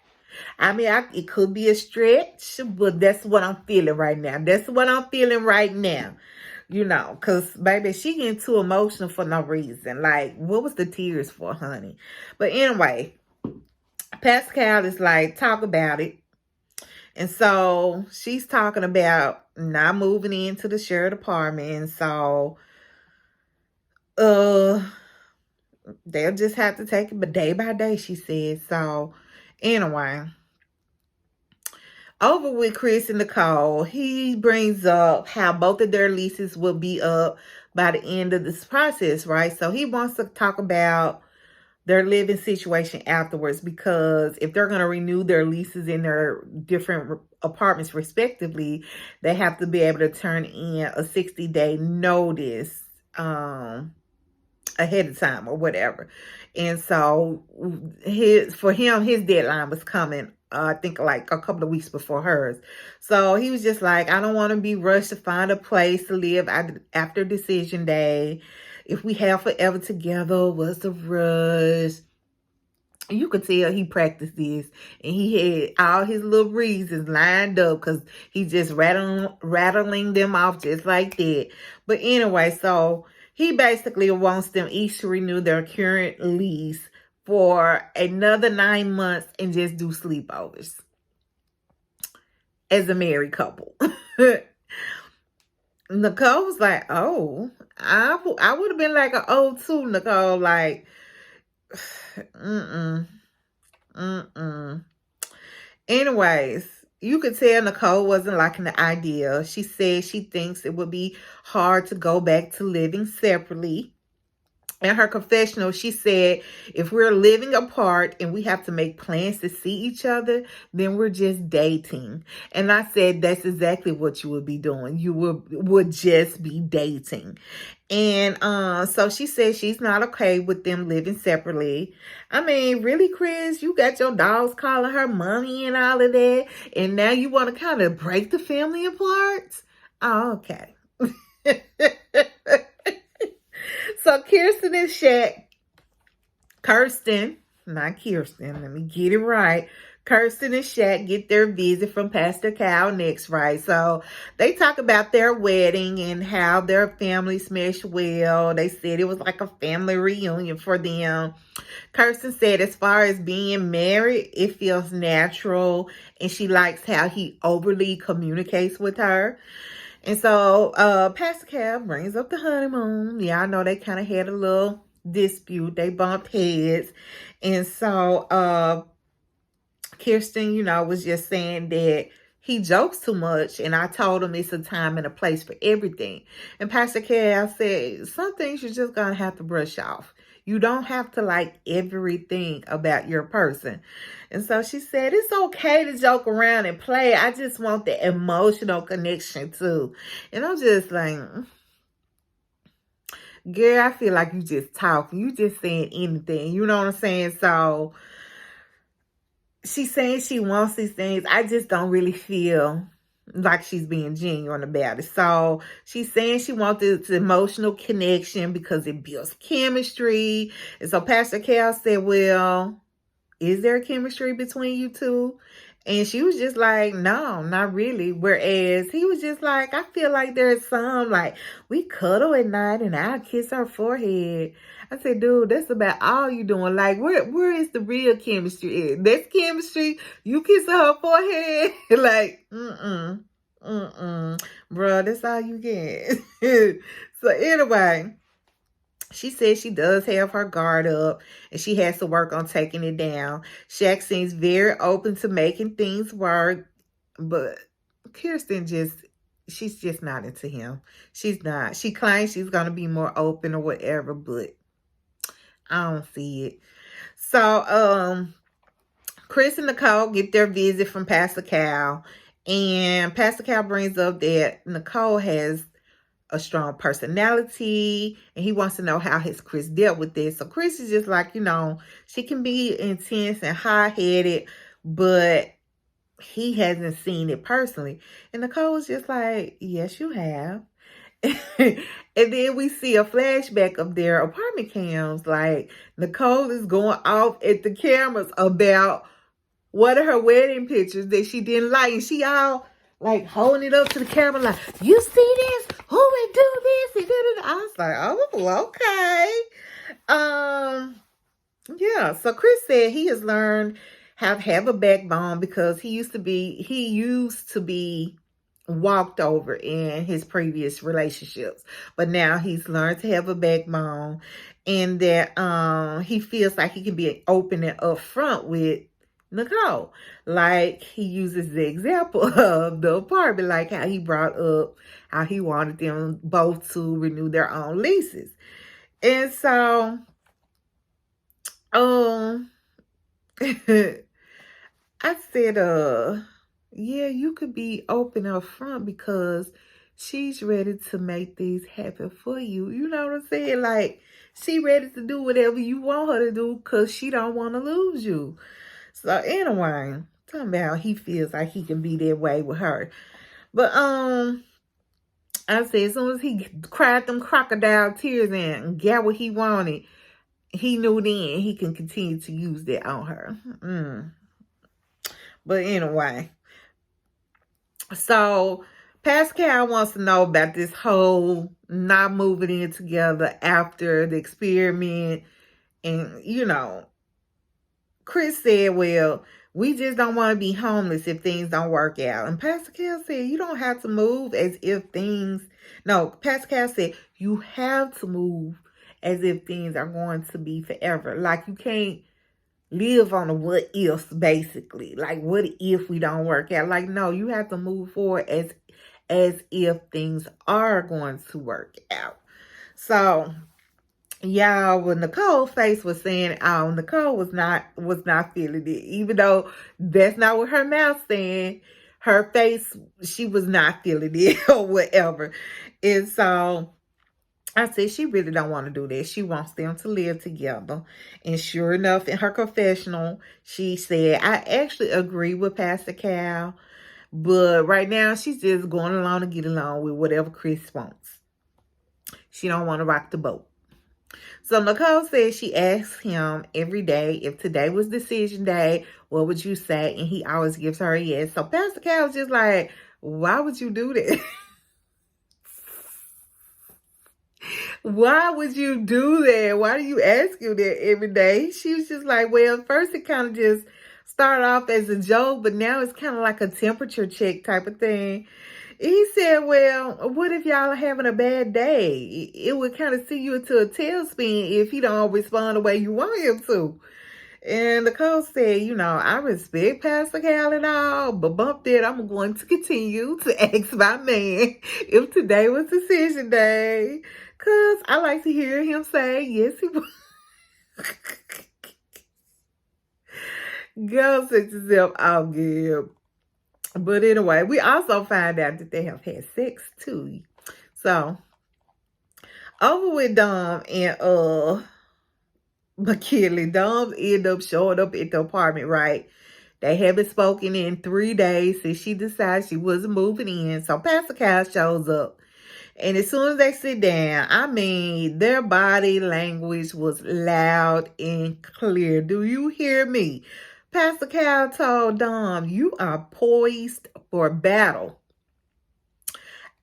I mean, it could be a stretch, but that's what I'm feeling right now. That's what I'm feeling right now. You know, because, baby, she getting too emotional for no reason. Like, what was the tears for, honey? But anyway, Pascal is like, talk about it. And so she's talking about not moving into the shared apartment. And so uh they'll just have to take it but day by day, she said. So anyway, over with Chris and Nicole, he brings up how both of their leases will be up by the end of this process, right? So he wants to talk about their living situation afterwards, because if they're going to renew their leases in their different apartments respectively, they have to be able to turn in a 60-day notice ahead of time or whatever. And so for him, his deadline was coming, I think like a couple of weeks before hers. So he was just like, I don't want to be rushed to find a place to live after decision day. If we have forever together, what's the rush? You could tell he practiced this, and he had all his little reasons lined up, because he just rattling them off just like that. But anyway, so he basically wants them each to renew their current lease for another 9 months and just do sleepovers as a married couple. Nicole was like, oh, I would have been like an old too, Nicole, like, Anyways, you could tell Nicole wasn't liking the idea. She said she thinks it would be hard to go back to living separately. In her confessional, she said, if we're living apart and we have to make plans to see each other, then we're just dating. And I said, that's exactly what you would be doing. You would just be dating. And so she said she's not okay with them living separately. I mean, really, Chris, you got your dogs calling her mommy and all of that, and now you want to kind of break the family apart? Oh, okay. So Kirsten and not Kirsten, let me get it right. Kirsten and Shaq get their visit from Pastor Cal next, right? So they talk about their wedding and how their families meshed well. They said it was like a family reunion for them. Kirsten said as far as being married, it feels natural, and she likes how he overly communicates with her. And so Pastor Cal brings up the honeymoon. Y'all know they kind of had a little dispute. They bumped heads. And so Kirsten, was just saying that he jokes too much. And I told him it's a time and a place for everything. And Pastor Cal said, some things you're just going to have to brush off. You don't have to like everything about your person. And so she said, it's okay to joke around and play. I just want the emotional connection too. And I'm just like, girl, I feel like you just talking. You just saying anything. You know what I'm saying? So she's saying she wants these things. I just don't really feel like she's being genuine about it. So she's saying she wants this emotional connection because it builds chemistry. And so Pastor Cal said, well, is there chemistry between you two? And she was just like, no, not really. Whereas he was just like, I feel like there's some, like, we cuddle at night and I'll kiss her forehead. I said, dude, that's about all you doing. Like, where is the real chemistry? That's chemistry. You kissing her forehead. Like, bro, that's all you get. So anyway, she says she does have her guard up and she has to work on taking it down. Shaq seems very open to making things work, but Kirsten she's just not into him. She's not. She claims she's going to be more open or whatever, but I don't see it. So, Chris and Nicole get their visit from Pastor Cal, and Pastor Cal brings up that Nicole has a strong personality, and he wants to know how his Chris dealt with this. So Chris is just like, she can be intense and high-headed, but he hasn't seen it personally. And Nicole was just like, yes, you have. And then we see a flashback of their apartment cams. Like, Nicole is going off at the cameras about one of her wedding pictures that she didn't like. And she all like holding it up to the camera like, you see this? Who would do this? I was like, oh, okay. Yeah. So Chris said he has learned how to have a backbone because he used to be walked over in his previous relationships. But now he's learned to have a backbone, and that he feels like he can be open and upfront with Nicole. Like he uses the example of the apartment, like how he brought up how he wanted them both to renew their own leases. And so I said, yeah, you could be open up front because she's ready to make things happen for you. You know what I'm saying? Like, she ready to do whatever you want her to do because she don't want to lose you. So anyway, talking about he feels like he can be that way with her. But I said as soon as he cried them crocodile tears and got what he wanted, he knew then he can continue to use that on her. But anyway, so Pascal wants to know about this whole not moving in together after the experiment. And, you know, Chris said, well, we just don't want to be homeless if things don't work out. And Pascal said, you don't have to move as if things... No, Pascal said, you have to move as if things are going to be forever. Like, you can't live on a what if, basically. Like, what if we don't work out? Like, no, you have to move forward as if things are going to work out. So, y'all, when Nicole's face was saying, oh, Nicole was not feeling it. Even though that's not what her mouth saying, her face, she was not feeling it or whatever. And so I said, she really don't want to do that. She wants them to live together. And sure enough, in her confessional, she said, I actually agree with Pastor Cal, but right now she's just going along to get along with whatever Chris wants. She don't want to rock the boat. So Nicole said she asks him every day, if today was decision day, what would you say? And he always gives her a yes. So Pastor Cal was just like, why would you do that? Why would you do that? Why do you ask him that every day? She was just like, well, first it kind of just started off as a joke, but now it's kind of like a temperature check type of thing. He said, well, what if y'all are having a bad day? It would kind of send you into a tailspin if he don't respond the way you want him to. And Nicole said, you know, I respect Pastor Cal and all, but bump that, I'm going to continue to ask my man if today was decision day. Because I like to hear him say, yes, he was. Girl, set yourself out good. But anyway, we also find out that they have had sex too. So, over with Dom and McKinley. Dom ended up showing up at the apartment, right? They haven't spoken in 3 days since she decided she wasn't moving in. So Pastor Cal shows up. And as soon as they sit down, I mean, their body language was loud and clear. Do you hear me? Pastor Cal told Dom, you are poised for battle.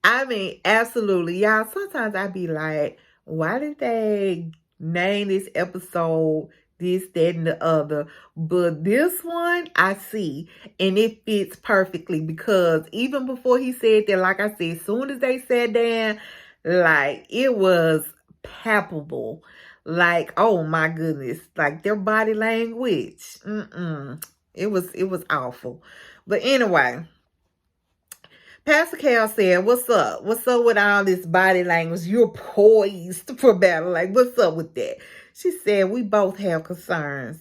I mean, absolutely. Y'all, sometimes I be like, why did they name this episode this, that, and the other? But this one, I see. And it fits perfectly because even before he said that, like I said, as soon as they sat down, like, it was palpable. Like, oh my goodness. Like, their body language. It was awful. But anyway, Pastor Cal said, what's up? What's up with all this body language? You're poised for battle. Like, what's up with that? She said, we both have concerns.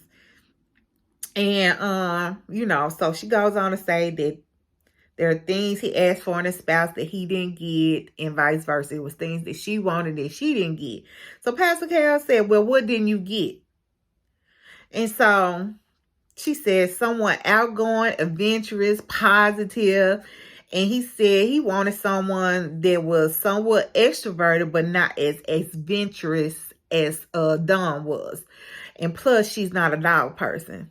And, you know, so she goes on to say that there are things he asked for in a spouse that he didn't get and vice versa. It was things that she wanted that she didn't get. So Pastor Cal said, well, what didn't you get? And so she said, someone outgoing, adventurous, positive. And he said he wanted someone that was somewhat extroverted, but not as adventurous as Dawn was. And plus, she's not a dog person.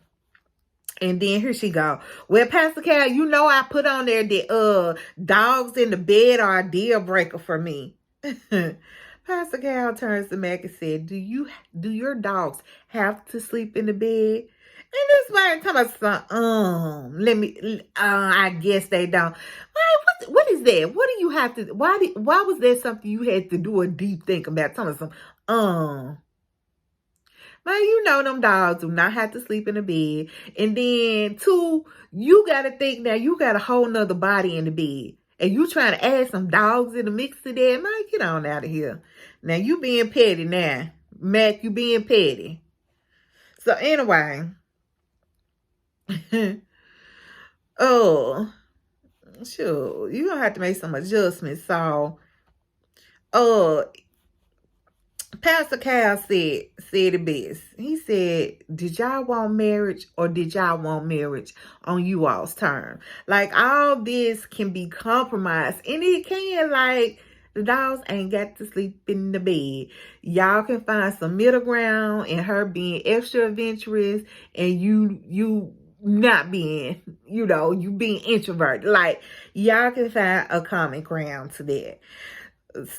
And then here she go. Well, Pastor Cal, you know I put on there that dogs in the bed are a deal breaker for me. Pastor Cal turns to Mac and said, do your dogs have to sleep in the bed? And this man talking about, I guess they don't. What is that? What do you have to, why was that something you had to do a deep think about? Tell me some, man, you know them dogs do not have to sleep in the bed. And then, two, you got to think now you got a whole nother body in the bed. And you trying to add some dogs in the mix to that. Man, get on out of here. Now, you being petty now. Mac, you being petty. So, anyway. Oh, sure. You're going to have to make some adjustments. So, Pastor Cal said it best. He said, did y'all want marriage or did y'all want marriage on you all's term? Like, all this can be compromised. And it can, like, the dogs ain't got to sleep in the bed. Y'all can find some middle ground and her being extra adventurous and you not being, you being introverted. Like, y'all can find a common ground to that.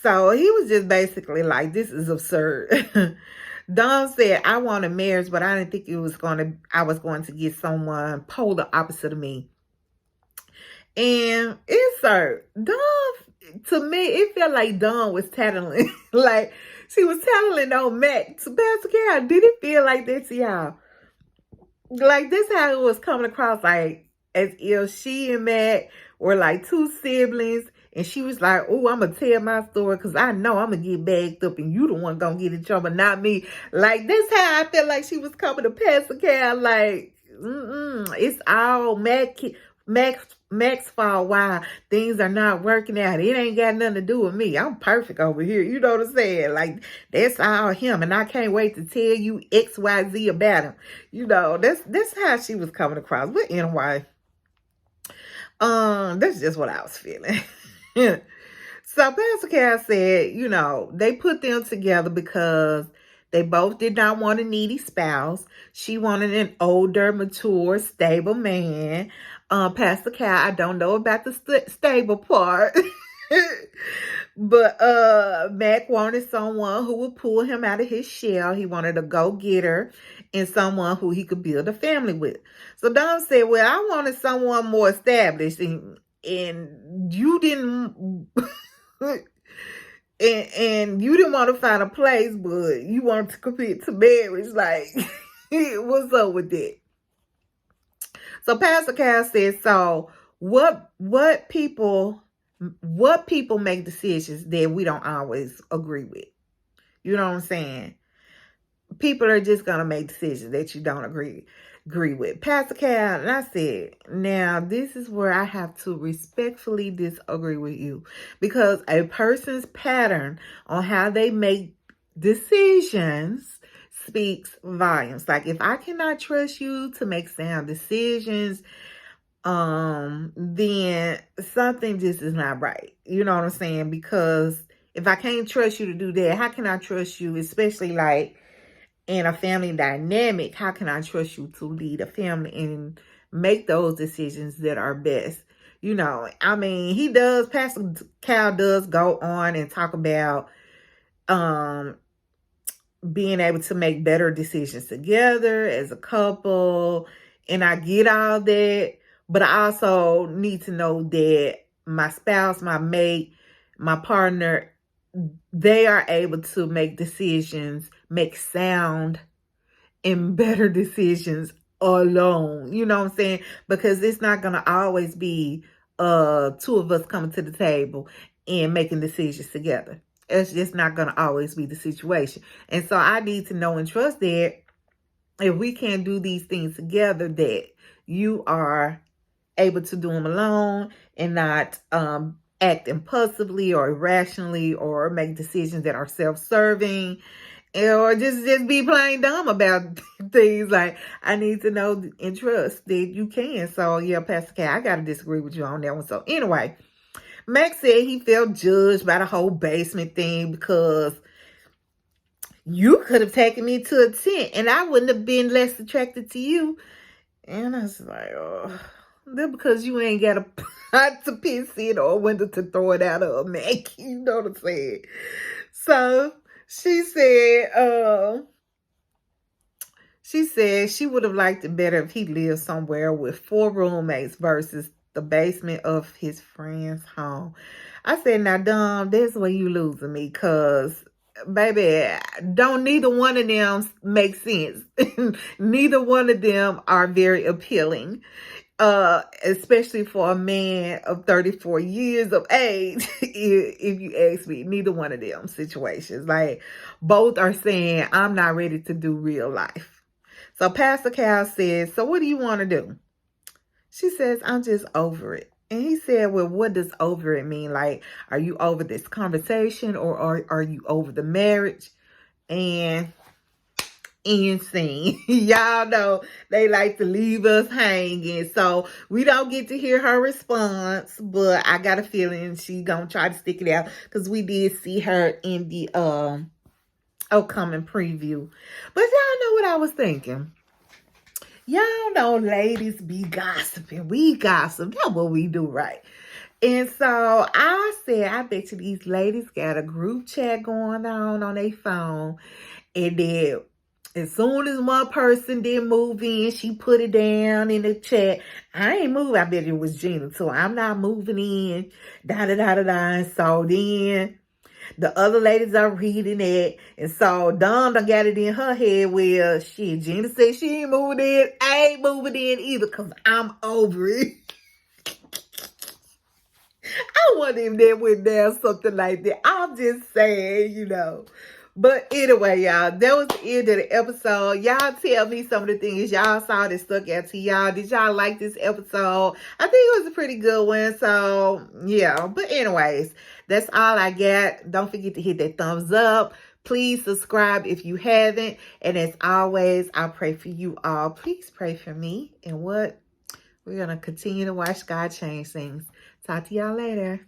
So he was just basically like, this is absurd. Don said, I wanted marriage, but I didn't think I was going to get someone polar opposite of me. And it's Don, to me, it felt like Don was tattling. Like, she was tattling on Mac. To Pastor Carol, did it feel like that to y'all? Like, this how it was coming across, like, as if she and Mac were like two siblings. And she was like, oh, I'm going to tell my story because I know I'm going to get bagged up and you the one going to get in trouble, not me. Like, this how I felt like she was coming to Pastor Cal. Like, it's all Mac's fault why things are not working out. It ain't got nothing to do with me. I'm perfect over here. You know what I'm saying? Like, that's all him. And I can't wait to tell you X, Y, Z about him. That's how she was coming across. But anyway, that's just what I was feeling. So Pastor Cal said, they put them together because they both did not want a needy spouse. She wanted an older, mature, stable man. Pastor Cal, I don't know about the stable part. But Mac wanted someone who would pull him out of his shell. He wanted a go-getter and someone who he could build a family with. So Don said, well, I wanted someone more established and you didn't and you didn't want to find a place, but you wanted to commit to marriage. Like, what's up with that? So Pastor Cal said, so what people make decisions that we don't always agree with. You know what I'm saying? People are just gonna make decisions that you don't agree with. Pastor Cal, and I said, now this is where I have to respectfully disagree with you, because a person's pattern on how they make decisions speaks volumes. Like, if I cannot trust you to make sound decisions, then something just is not right. You know what I'm saying? Because if I can't trust you to do that, how can I trust you, especially like in a family dynamic, how can I trust you to lead a family and make those decisions that are best? I mean, Pastor Cal does go on and talk about being able to make better decisions together as a couple. And I get all that, but I also need to know that my spouse, my mate, my partner, they are able to make decisions, make sound and better decisions alone. You know what I'm saying? Because it's not going to always be two of us coming to the table and making decisions together. It's just not going to always be the situation. And so I need to know and trust that if we can't do these things together, that you are able to do them alone and not act impulsively or irrationally or make decisions that are self-serving or just be plain dumb about things. Like, I need to know and trust that you can. So yeah, Pastor Cal, I got to disagree with you on that one. So anyway, Max said he felt judged by the whole basement thing because you could have taken me to a tent and I wouldn't have been less attracted to you. And I was like, oh, that's because you ain't got a pot to piss in or a window to throw it out of, Mac. You know what I'm saying? So she said she would have liked it better if he lived somewhere with 4 roommates versus the basement of his friend's home. I said, now, Dom, that's where you losing me, because, baby, don't neither one of them make sense. Neither one of them are very appealing. Especially for a man of 34 years of age, if you ask me, neither one of them situations. Like, both are saying, I'm not ready to do real life. So Pastor Cal says, so what do you want to do? She says, I'm just over it. And he said, well, what does over it mean? Like, are you over this conversation, or are you over the marriage? And insane. Y'all know they like to leave us hanging. So we don't get to hear her response, but I got a feeling she gonna try to stick it out, because we did see her in the upcoming preview. But y'all know what I was thinking. Y'all know ladies be gossiping. We gossip. That's what we do, right? And so I said, I bet you these ladies got a group chat going on their phone. And then as soon as one person didn't move in, she put it down in the chat. I ain't moving. I bet it was Gina too. I'm not moving in. Da-da-da-da-da. And so then the other ladies are reading it. And so Dawn done got it in her head. Well, shit, Gina said she ain't moving in. I ain't moving in either, because I'm over it. I wonder if that went down something like that. I'm just saying, you know. But anyway, y'all, that was the end of the episode. Y'all tell me some of the things y'all saw that stuck out to y'all. Did y'all like this episode? I think it was a pretty good one. So, yeah. But anyways, that's all I got. Don't forget to hit that thumbs up. Please subscribe if you haven't. And as always, I pray for you all. Please pray for me. And what? We're going to continue to watch God change things. Talk to y'all later.